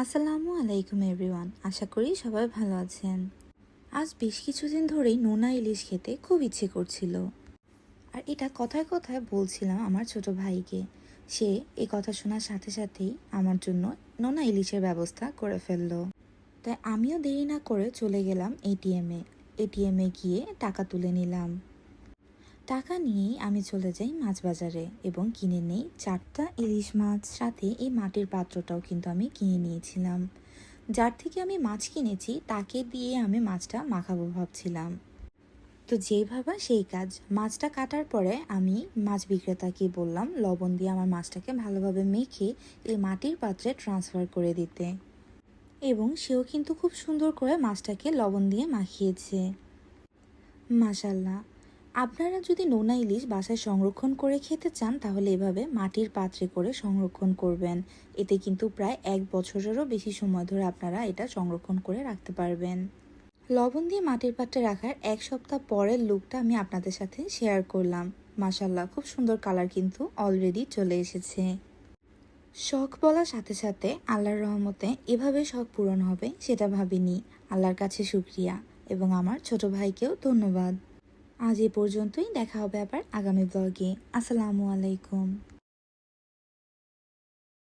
আসসালামু আলাইকুম এভরিওয়ান, আশা করি সবাই ভালো আছেন। আজ বেশ কিছুদিন ধরেই নোনা ইলিশ খেতে খুব ইচ্ছে করছিল, আর এটা কথায় কথায় বলছিলাম আমার ছোট ভাইকে। সে এই কথা শোনার সাথে সাথেই আমার জন্য নোনা ইলিশের ব্যবস্থা করে ফেললো। তাই আমিও দেরি না করে চলে গেলাম এটিএমে গিয়ে টাকা তুলে নিলাম। টাকা নিয়েই আমি চলে যাই মাছ বাজারে এবং কিনে নেই 4টা ইলিশ মাছ, সাথে এই মাটির পাত্রটাও কিন্তু আমি কিনে নিয়েছিলাম। যার থেকে আমি মাছ কিনেছি তাকে দিয়ে আমি মাছটা মাখাবো ভাবছিলাম। তো যেই ভাবা সেই কাজ, মাছটা কাটার পরে আমি মাছ বিক্রেতাকে বললাম লবণ দিয়ে আমার মাছটাকে ভালোভাবে মেখে এই মাটির পাত্রে ট্রান্সফার করে দিতে, এবং সেও কিন্তু খুব সুন্দর করে মাছটাকে লবণ দিয়ে মাখিয়েছে। মাশাল্লাহ, আপনারা যদি নোনা ইলিশ বাসায় সংরক্ষণ করে খেতে চান তাহলে এভাবে মাটির পাত্রে করে সংরক্ষণ করবেন। এতে কিন্তু প্রায় 1 বছরেরও বেশি সময় ধরে আপনারা এটা সংরক্ষণ করে রাখতে পারবেন। লবণ দিয়ে মাটির পাত্রে রাখার 1 সপ্তাহ পরের লুকটা আমি আপনাদের সাথে শেয়ার করলাম। মাশাল্লাহ, খুব সুন্দর কালার কিন্তু অলরেডি চলে এসেছে। শখ বলার সাথে সাথে আল্লাহর রহমতে এভাবে শখ পূরণ হবে সেটা ভাবিনি। আল্লাহর কাছে শুকরিয়া, এবং আমার ছোট ভাইকেও ধন্যবাদ। আজ এ পর্যন্তই, দেখা হবে আবার আগামী ব্লগে। আসসালামু আলাইকুম।